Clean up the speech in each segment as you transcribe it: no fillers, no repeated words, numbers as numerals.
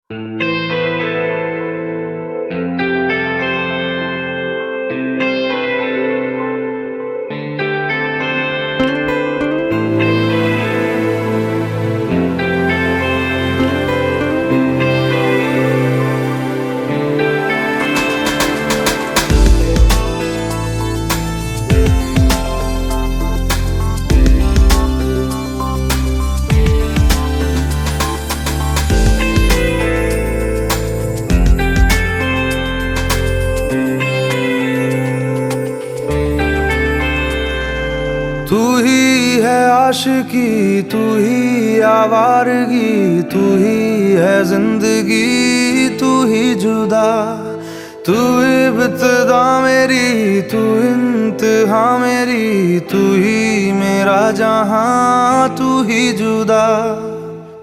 तू ही है आशिकी, तू ही आवारगी, तू ही है जिंदगी, तू ही जुदा। तू इब्तिदा मेरी, तू इंतहा मेरी, तू ही मेरा जहां, तू ही जुदा।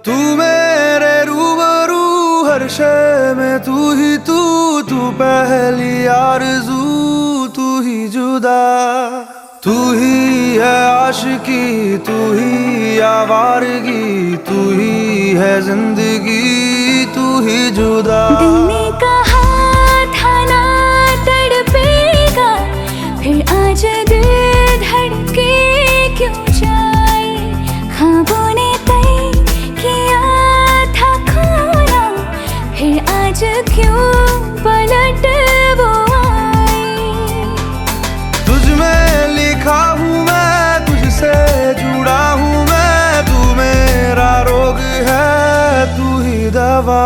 तू मेरे रूबरू हर शय में, तू ही तू, तू पहली आरज़ू, तू ही जुदा। तू ही है आशिकी, तू ही आवारगी, तू ही है जिंदगी, तू ही जुदा। दिल ने कहा था ना तड़पेगा, फिर आज दिल धड़के क्यों जाए। ख्वाबों ने तय किया था खोना, फिर आज क्यों पलट वो आए। तुझ में लिखा हूँ मैं, तुझसे जुड़ा हूँ मैं, तू मेरा रोग है, तू ही दवा।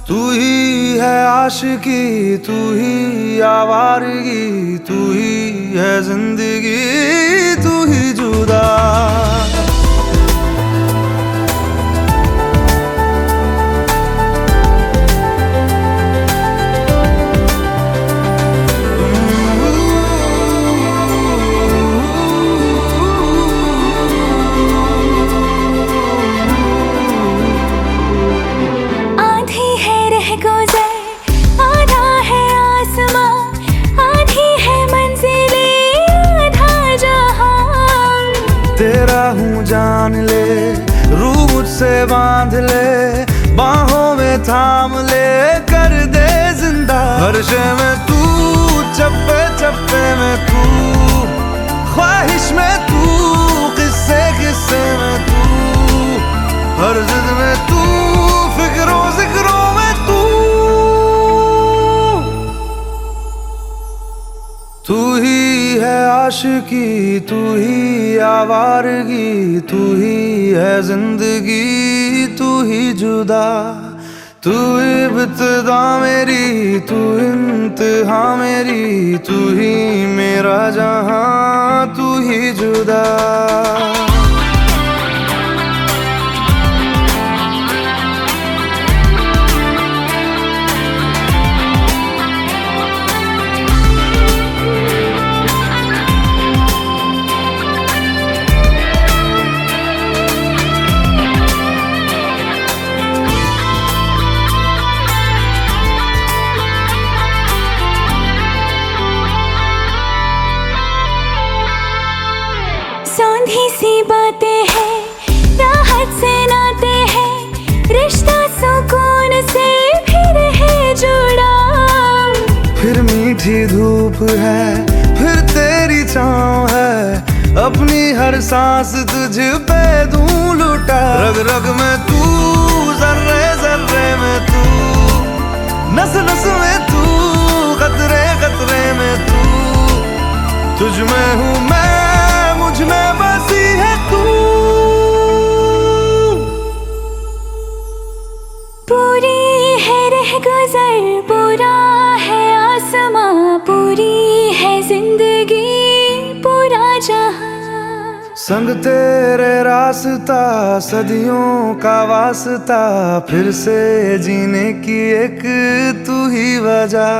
तू ही है आशिकी, तू ही आवारगी, तू ही है जिंदगी, तू ही जुदा। तेरा हूँ जान ले, रूह मुझसे बांध ले, बाहों में थाम ले, कर दे जिंदा। हर शय में तू, चप्पे चप्पे में तू, ख्वाहिश में तू, किस्से किस्से में तू, हर जिद में तू, फिक्रों जिक्रों में तू। तू ही है आशिकी, तू ही आवारगी, तू ही है जिंदगी, तू ही जुदा। तू इब्तिदा मेरी, तू इंतहा मेरी, तू ही मेरा जहां, तू ही जुदा। सौंधी सी बातें हैं, राहत से नाते हैं, रिश्ता सुकून से फिर है जुड़ा। फिर मीठी धूप है, फिर तेरी छाँव है, अपनी हर सांस तुझ पे दूं लुटा। रग रग में तू, जर्रे जर्रे में तू, नस नस में तू, कतरे कतरे में तू, तुझ में हूँ मैं, मुझ में बसी है तू। पूरी है रह गुजर, पूरा है आसमां, पूरी है जिंदगी, पूरा जहां। संग तेरे रास्ता, सदियों का वास्ता, फिर से जीने की एक तू ही वजह।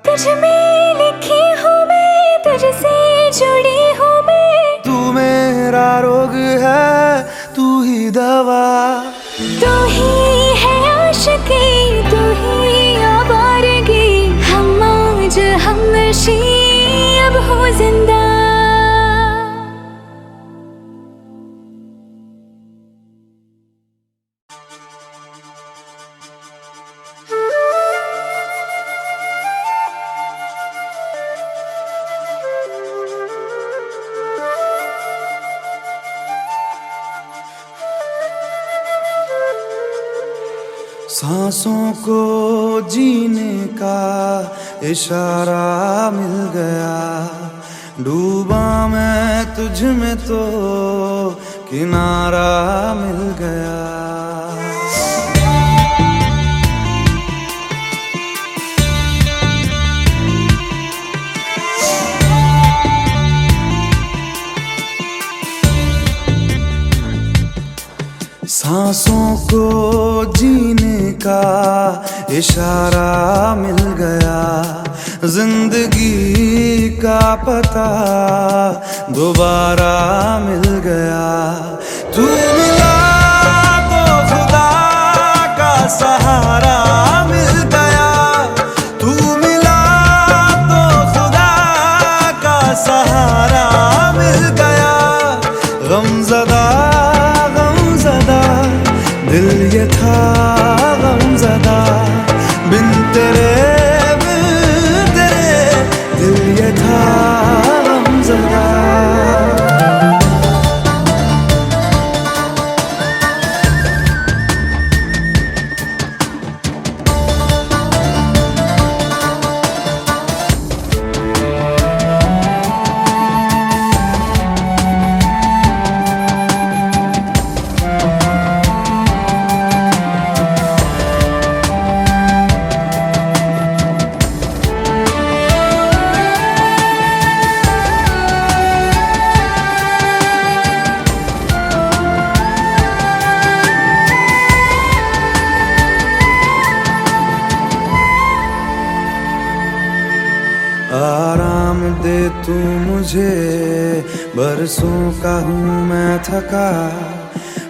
तुझ में लिखी हूँ मैं, तुझसे जुड़ी हूँ मैं, तू मेरा रोग है, तू ही दवा। तू ही है आशिकी, तू ही आवारगी, हम मौज हम नशी अब हो जिंदा। सांसों को जीने का इशारा मिल गया, डूबा मैं तुझ में तो किनारा मिल गया। सांसों को जीने का इशारा मिल गया, जिंदगी का पता दोबारा मिल गया। तू मिला तो खुदा का सहारा मिल गया, तू मिला तो खुदा का सहारा मिल गया। गमज़दा दिल ये था गमज़दा, बिन तेरे दिल ये था गमज़दा। आराम दे तू मुझे, बरसों का हूँ मैं थका,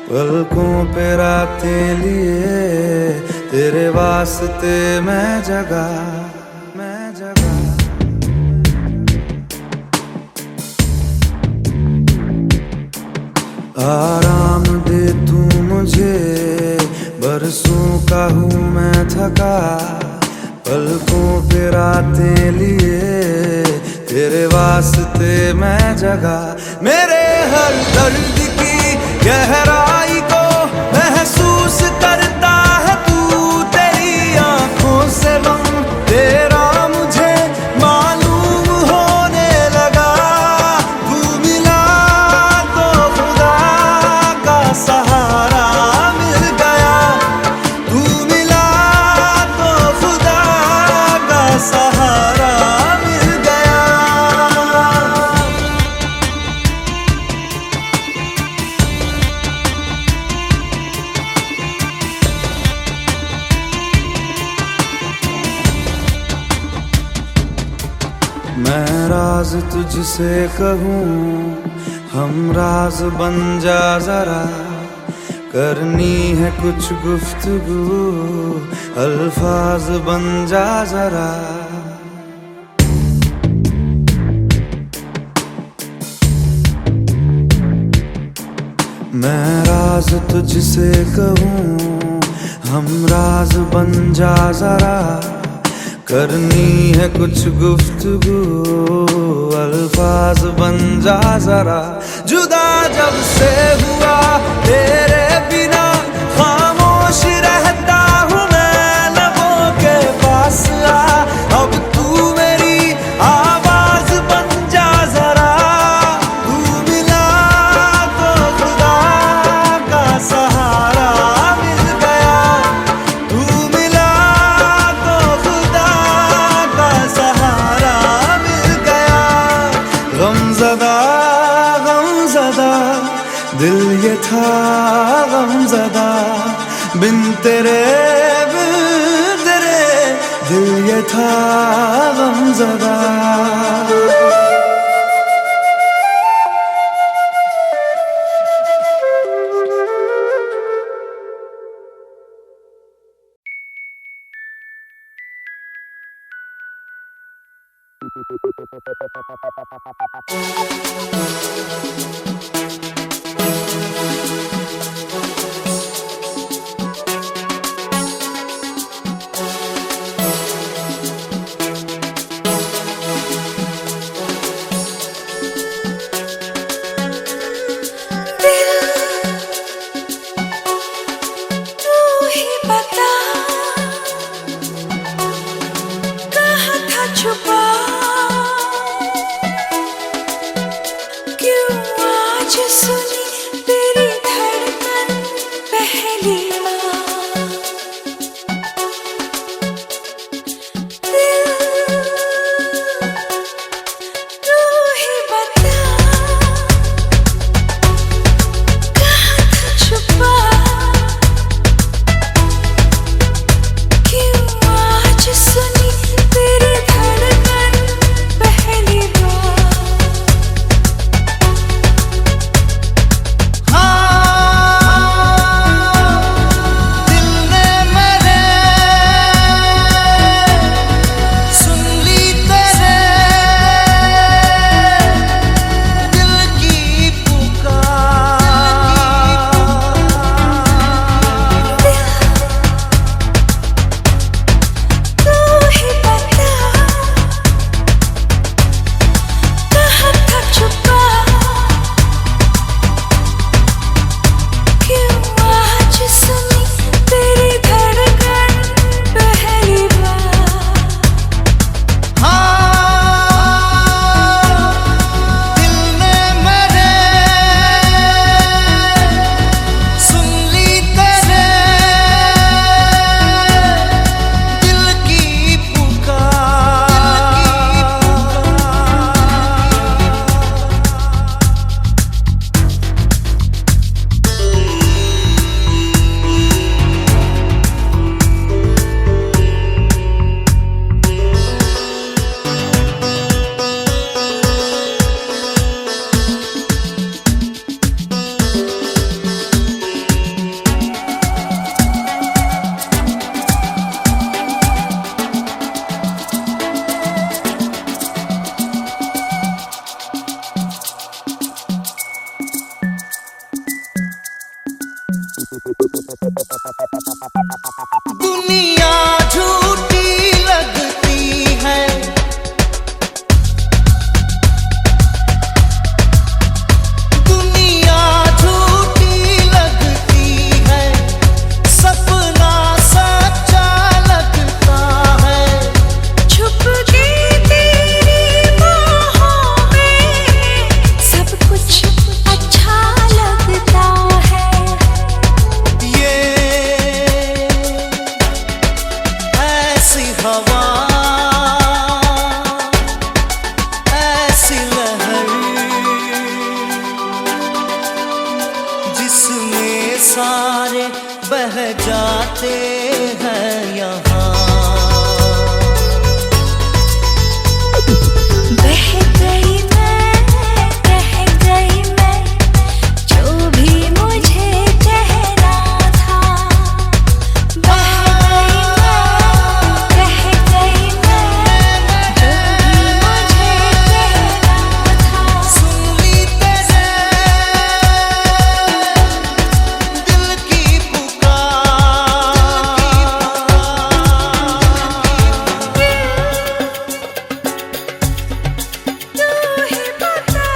पलकों पे रातें लिए तेरे वास्ते मैं जगा। आराम दे तू मुझे, बरसों का हूँ मैं थका, पलकों पे रातें लिए तेरे वास्ते मैं जगा। मेरे हर दर्द की गहराई को महसूस करता है तू, तेरी आंखों से रंग तेरा मुझे मालूम होने लगा। तू मिला तो खुदा का सहारा मिल गया, तू मिला तो खुदा का सहारा मिल गया। मैं राज तुझसे कहूँ, हम राज बन जा जरा, करनी है कुछ गुफ्तगू, अल्फाज बन जा जरा। मैं राज तुझसे कहूँ, हम राज बन जा जरा, करनी है कुछ गुफ्तगू, अल्फाज बन जा जरा। जुदा जब से हुआ तेरे बिना खामोश रहता हूँ मैं, लबों के पास आ अब तू मेरी आवाज बन जा जरा। तू मिला तो खुदा का सहारा मिल गया, तू मिला तो खुदा का सहारा मिल गया। गमज़दा गमज़दा दिल ये था गमज़दा, बिन तेरे दिल ये था गमज़दा। तू ही बता दुनिया झूठी लगती है, दुनिया झूठी लगती है, सपना सच्चा लगता है। छुप के तेरी बाहों में सब कुछ अच्छा लगता है। ये ऐसी हवा, ऐसी लहर, जिसमें सारे बह जाते हैं यहाँ। बह गई मैं, कह गई मैं, जो भी मुझे कहना था। बह गई मैं, कह गई मैं, जो भी मुझे कहना था। सुन ली तेरे दिल की पुकार, तू ही बता।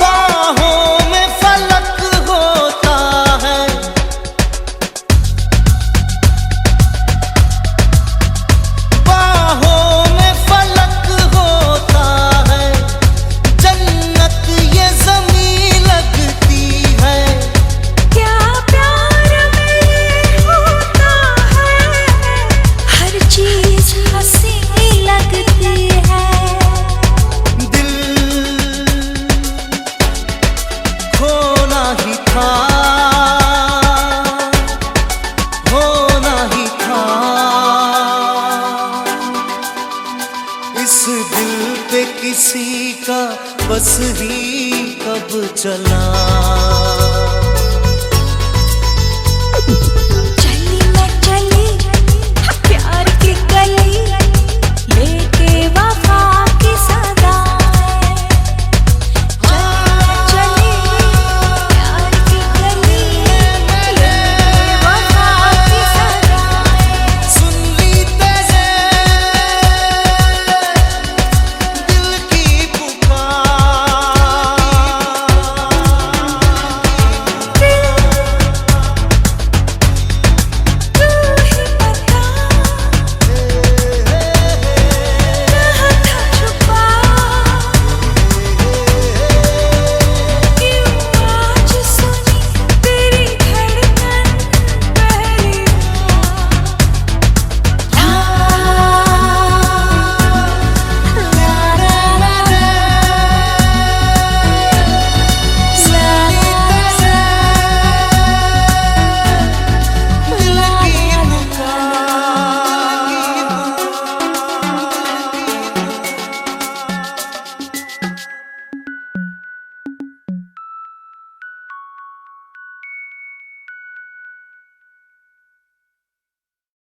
बाहों में फलक होता है, बाहों में फलक होता है, जन्नत ये ज़मीं लगती है। क्या प्यार में होता है, हर चीज हंसी लगती है। दिल खोना ही था, होना ही था, इस दिल पे किसी का बस ही कब चला।